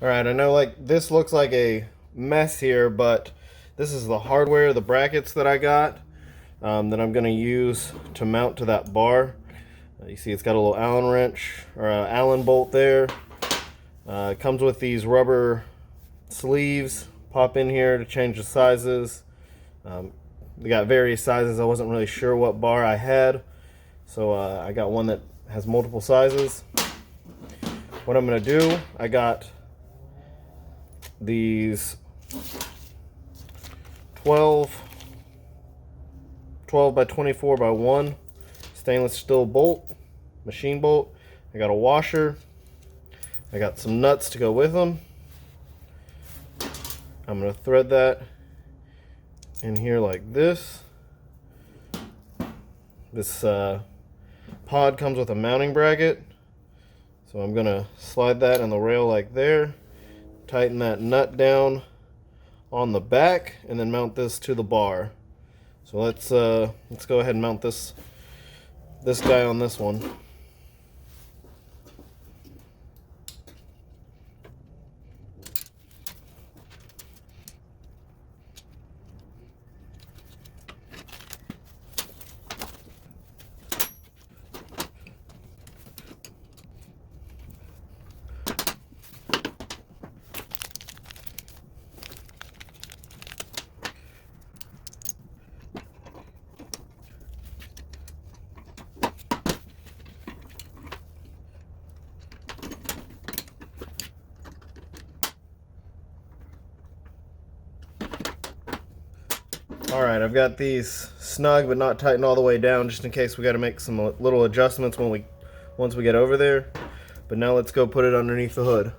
Alright, I know like this looks like a mess here, but this is the hardware, the brackets that I got that I'm going to use to mount to that bar. You see it's got a little Allen wrench or Allen bolt there. It comes with these rubber sleeves. Pop in here to change the sizes. They got various sizes. I wasn't really sure what bar I had, so I got one that has multiple sizes. What I'm going to do, I got these 12 by 24 by 1 stainless steel bolt, machine bolt. I got a washer. I got some nuts to go with them. I'm going to thread that in here like this. This pod comes with a mounting bracket, so I'm going to slide that in the rail like there, tighten that nut down on the back, and then mount this to the bar. So let's go ahead and mount this guy on this one. Alright, I've got these snug but not tightened all the way down, just in case we got to make some little adjustments once we get over there. But now let's go put it underneath the hood.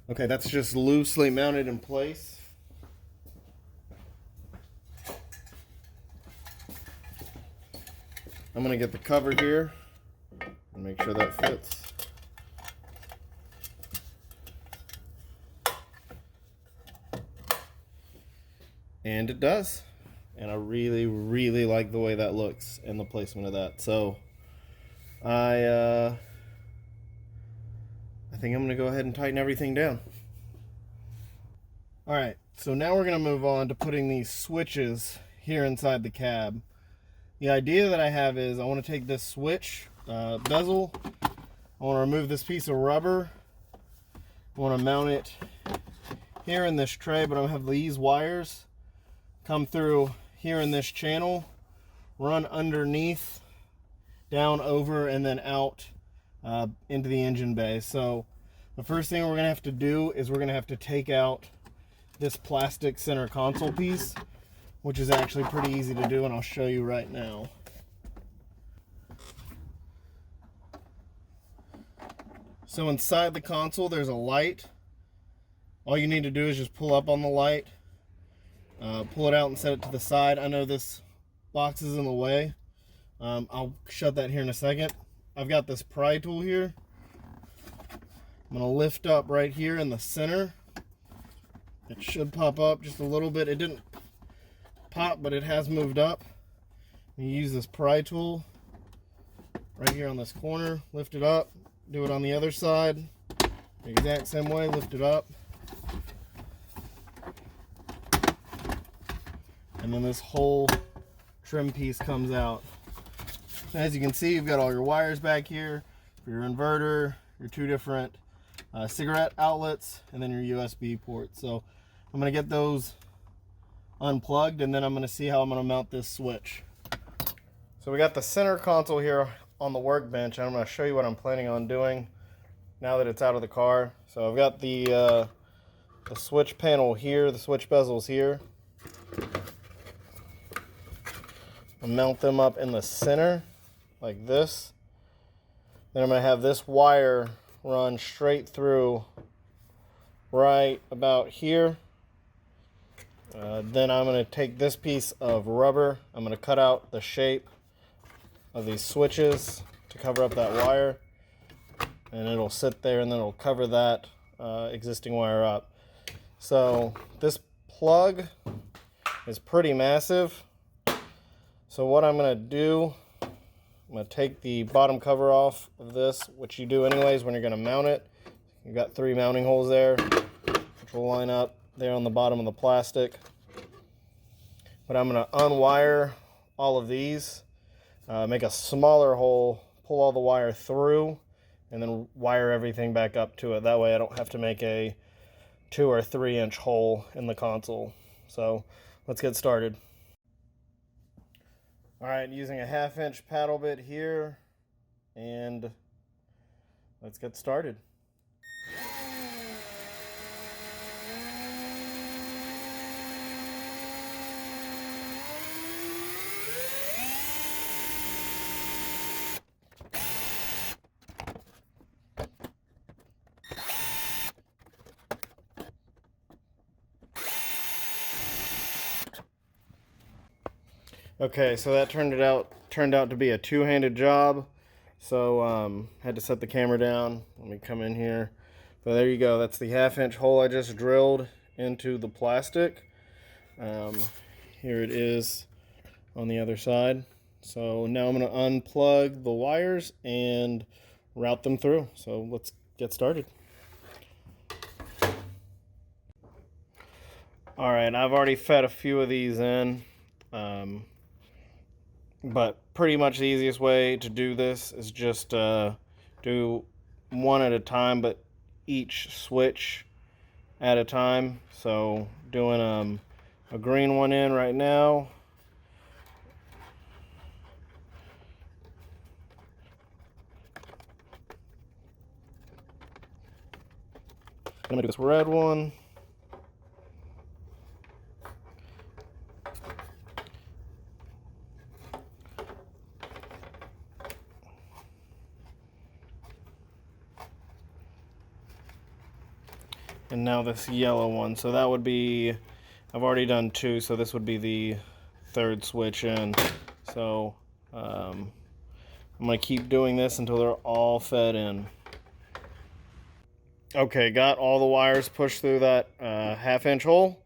Okay, that's just loosely mounted in place. I'm going to get the cover here and make sure that fits. And it does. And I really, really like the way that looks and the placement of that. So I think I'm going to go ahead and tighten everything down. Alright, so now we're going to move on to putting these switches here inside the cab. The idea that I have is I want to take this switch bezel, I want to remove this piece of rubber, I want to mount it here in this tray, but I'm going to have these wires come through here in this channel, run underneath, down, over, and then out into the engine bay. So the first thing we're going to have to do is we're going to have to take out this plastic center console piece, which is actually pretty easy to do, and I'll show you right now. So inside the console there's a light. All you need to do is just pull up on the light, pull it out and set it to the side. I know this box is in the way. I'll shut that here in a second. I've got this pry tool here. I'm going to lift up right here in the center. It should pop up just a little bit. It didn't pop, but it has moved up. You use this pry tool right here on this corner, lift it up, do it on the other side, the exact same way, lift it up. And then this whole trim piece comes out. As you can see, you've got all your wires back here for your inverter, your two different cigarette outlets, and then your USB port. So I'm going to get those unplugged, and then I'm going to see how I'm going to mount this switch. So we got the center console here on the workbench, and I'm going to show you what I'm planning on doing now that it's out of the car. So I've got the the switch panel here, the switch bezels here. I'll mount them up in the center like this. Then I'm going to have this wire run straight through right about here. Then I'm going to take this piece of rubber. I'm going to cut out the shape of these switches to cover up that wire. And it'll sit there and then it'll cover that existing wire up. So this plug is pretty massive. So what I'm going to do, I'm going to take the bottom cover off of this, which you do anyways when you're going to mount it. You've got 3 mounting holes there, which will line up there on the bottom of the plastic. But I'm going to unwire all of these, make a smaller hole, pull all the wire through, and then wire everything back up to it. That way I don't have to make a 2 or 3 inch hole in the console. So let's get started. Alright, using a 1/2 inch paddle bit here, and let's get started. Okay, so that turned out to be a 2-handed job. So had to set the camera down. Let me come in here. But there you go. That's the 1/2 inch hole I just drilled into the plastic. Here it is on the other side. So now I'm going to unplug the wires and route them through. So let's get started. Alright, I've already fed a few of these in. But pretty much the easiest way to do this is just do one at a time, but each switch at a time. So doing a green one in right now. I'm gonna do this red one. And now this yellow one. So that would be, I've already done 2, so this would be the 3rd switch in. So I'm going to keep doing this until they're all fed in. Okay, got all the wires pushed through that 1/2 inch hole.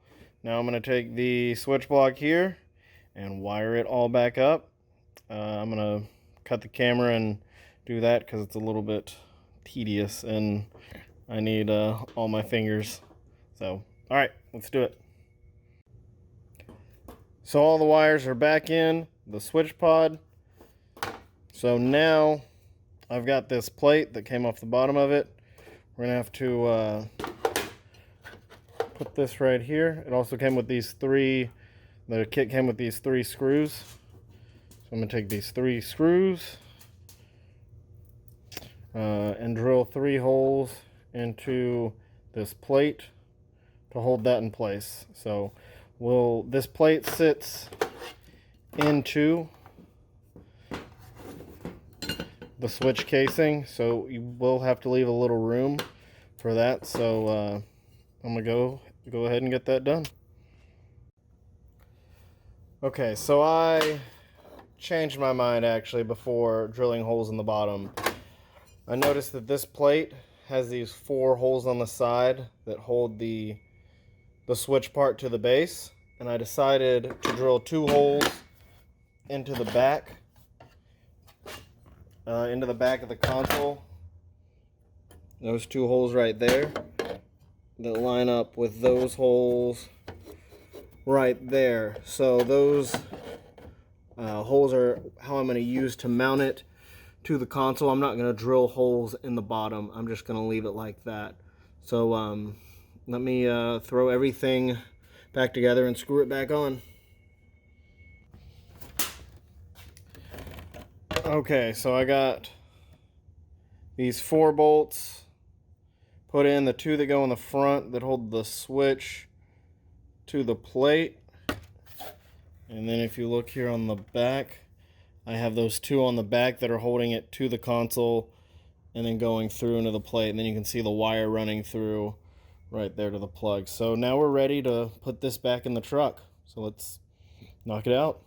Now I'm going to take the switch block here and wire it all back up. I'm going to cut the camera and do that because it's a little bit tedious and I need all my fingers. So, alright, let's do it. So all the wires are back in the switch pod. So now I've got this plate that came off the bottom of it. We're going to have to put this right here. It also came with these 3, the kit came with these 3 screws. So I'm going to take these 3 screws and drill 3 holes into this plate to hold that in place. So this plate sits into the switch casing, so you will have to leave a little room for that. So I'm gonna go ahead and get that done. Okay, so I changed my mind actually before drilling holes in the bottom. I noticed that this plate has these 4 holes on the side that hold the switch part to the base, and I decided to drill 2 holes into the back of the console. Those 2 holes right there that line up with those holes right there. So those holes are how I'm going to use to mount it to the console. I'm not going to drill holes in the bottom. I'm just going to leave it like that. So let me throw everything back together and screw it back on. Okay, so I got these 4 bolts put in the two that go in the front that hold the switch to the plate. And then if you look here on the back, I have those two on the back that are holding it to the console and then going through into the plate. And then you can see the wire running through right there to the plug. So now we're ready to put this back in the truck. So let's knock it out.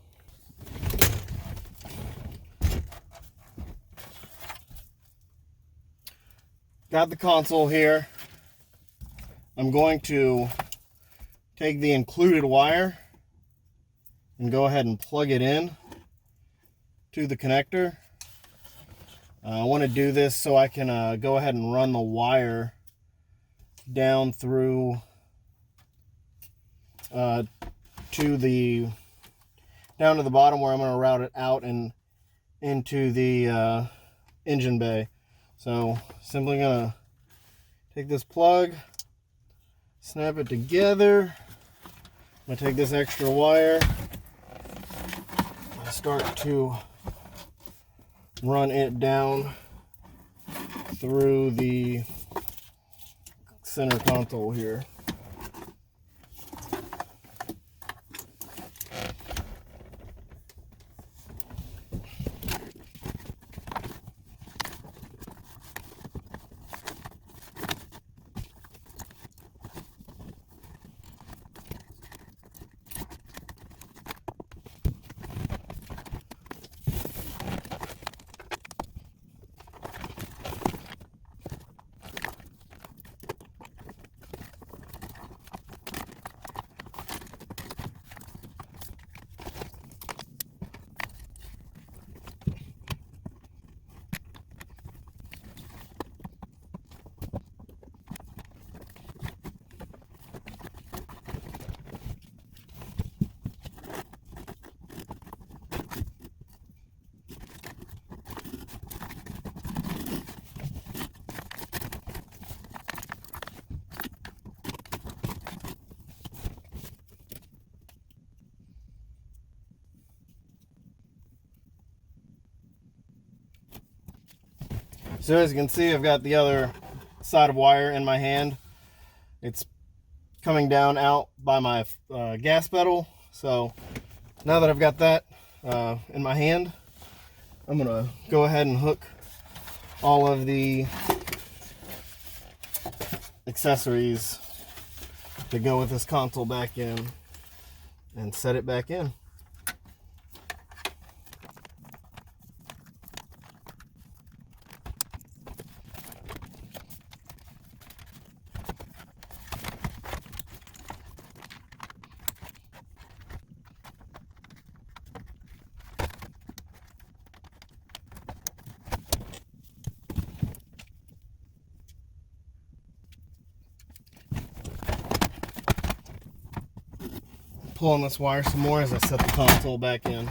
Got the console here. I'm going to take the included wire and go ahead and plug it in to the connector. I want to do this so I can go ahead and run the wire down through down to the bottom, where I'm going to route it out and into the engine bay. So simply going to take this plug, snap it together. I'm going to take this extra wire and start to run it down through the center console here. So as you can see, I've got the other side of wire in my hand. It's coming down out by my gas pedal. So now that I've got that in my hand, I'm gonna go ahead and hook all of the accessories to go with this console back in and set it back in. Pulling this wire some more as I set the console back in.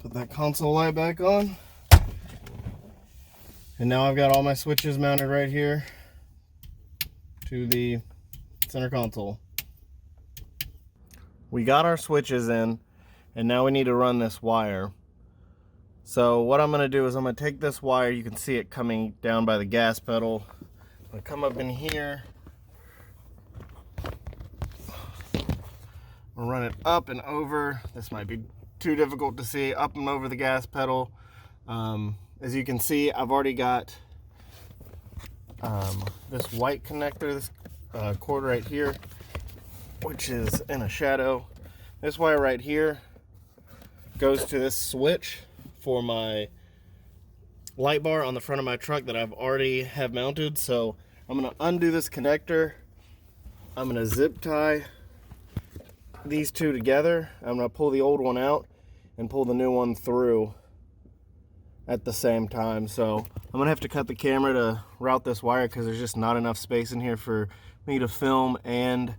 Put that console light back on. And now I've got all my switches mounted right here to the center console. We got our switches in, and now we need to run this wire. So what I'm going to do is I'm going to take this wire, you can see it coming down by the gas pedal. I'm going to come up in here. I'll run it up and over. This might be too difficult to see. Up and over the gas pedal. As you can see, I've already got this white connector, this cord right here, which is in a shadow. This wire right here goes to this switch for my light bar on the front of my truck that I've already have mounted. So I'm going to undo this connector. I'm going to zip tie these two together. I'm going to pull the old one out and pull the new one through at the same time. So I'm gonna have to cut the camera to route this wire because there's just not enough space in here for me to film and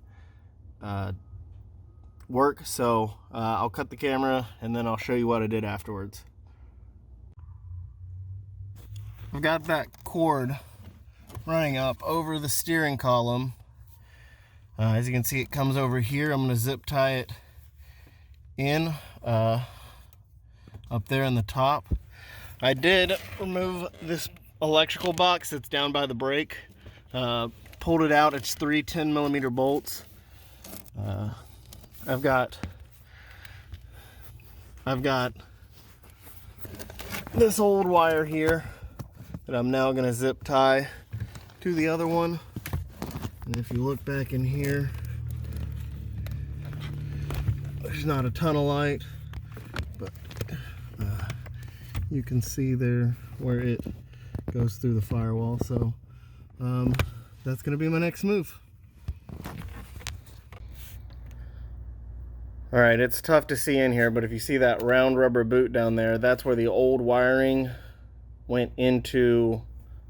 work. So I'll cut the camera and then I'll show you what I did afterwards. I've got that cord running up over the steering column. As you can see, it comes over here. I'm going to zip tie it in up there in the top. I did remove this electrical box that's down by the brake. Pulled it out. It's 3 10mm bolts. I've got this old wire here that I'm now going to zip tie to the other one. And if you look back in here, there's not a ton of light, but you can see there where it goes through the firewall. So that's going to be my next move. All right, it's tough to see in here, but if you see that round rubber boot down there, that's where the old wiring went into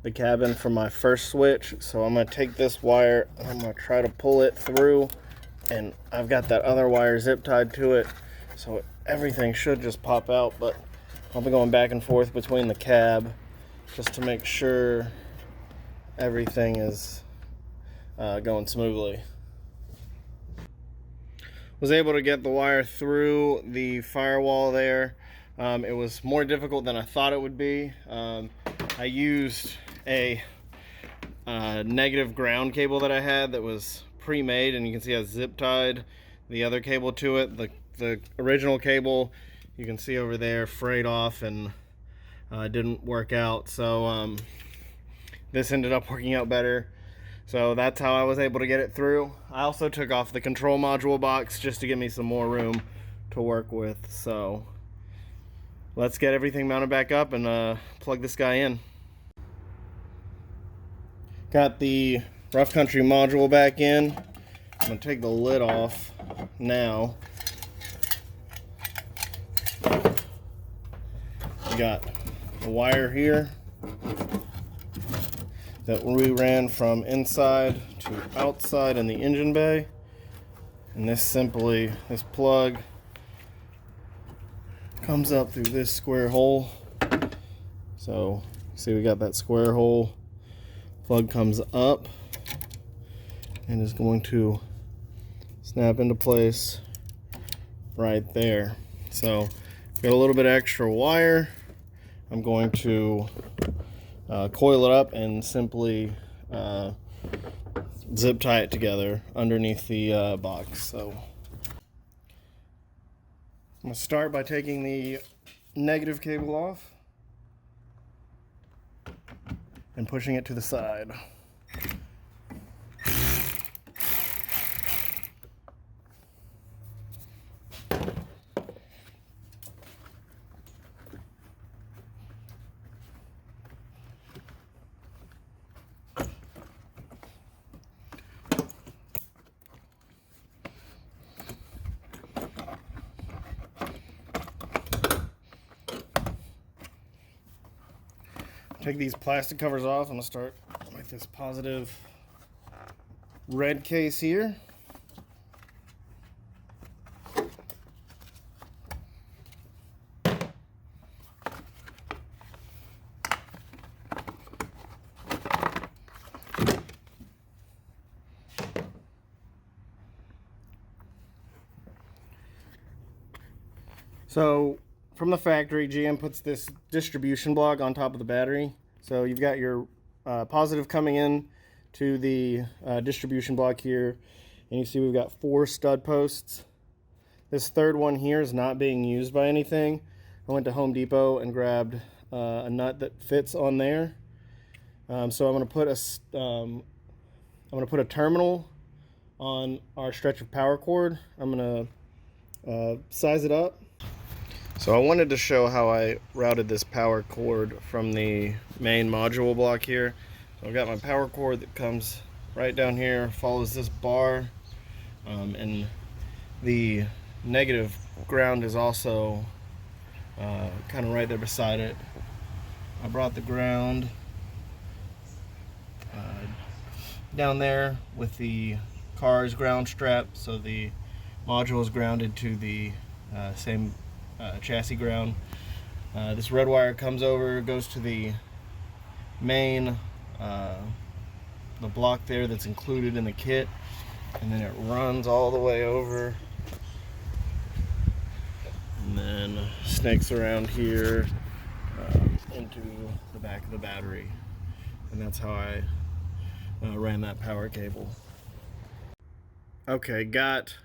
the cabin from my first switch. So I'm going to take this wire and I'm going to try to pull it through, and I've got that other wire zip tied to it, so everything should just pop out. But I'll be going back and forth between the cab just to make sure everything is going smoothly. Was able to get the wire through the firewall there. It was more difficult than I thought it would be. I used a negative ground cable that I had that was pre-made, and you can see I zip tied the other cable to it. The original cable, you can see over there, frayed off and didn't work out. So this ended up working out better. So that's how I was able to get it through. I also took off the control module box just to give me some more room to work with. So let's get everything mounted back up and plug this guy in. Got the Rough Country module back in. I'm going to take the lid off now. We got a wire here that we ran from inside to outside in the engine bay. And this plug comes up through this square hole. So see, we got that square hole. Plug comes up and is going to snap into place right there. So got a little bit of extra wire. I'm going to coil it up and simply zip tie it together underneath the box. So I'm going to start by taking the negative cable off and pushing it to the side. Take these plastic covers off. I'm going to start with this positive red case here. So from the factory, GM puts this distribution block on top of the battery. So you've got your positive coming in to the distribution block here, and you see we've got 4 stud posts. This third one here is not being used by anything. I went to Home Depot and grabbed a nut that fits on there. So I'm going to put a terminal on our stretch of power cord. I'm going to size it up. So I wanted to show how I routed this power cord from the main module block here. So I've got my power cord that comes right down here, follows this bar, and the negative ground is also kind of right there beside it. I brought the ground down there with the car is ground strapped, so the module is grounded to the same chassis ground. This red wire comes over, goes to the main, the block there that's included in the kit, and then it runs all the way over and then snakes around here into the back of the battery. And that's how I ran that power cable. Okay, got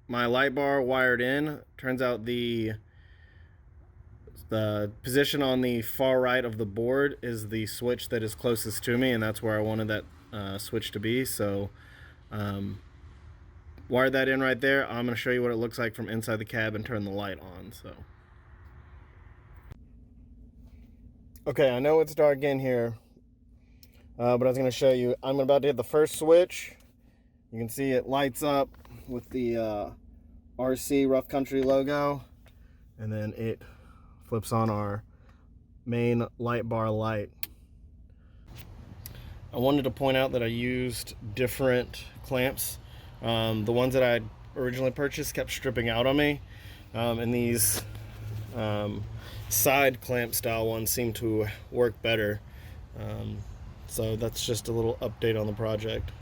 my light bar wired in. Turns out the position on the far right of the board is the switch that is closest to me, and that's where I wanted that switch to be. So wired that in right there. I'm going to show you what it looks like from inside the cab and turn the light on. So okay, I know it's dark in here, but I was going to show you. I'm about to hit the first switch. You can see it lights up with the RC Rough Country logo, and then it flips on our main light bar light. I wanted to point out that I used different clamps. The ones that I originally purchased kept stripping out on me, and these side clamp style ones seem to work better. So that's just a little update on the project.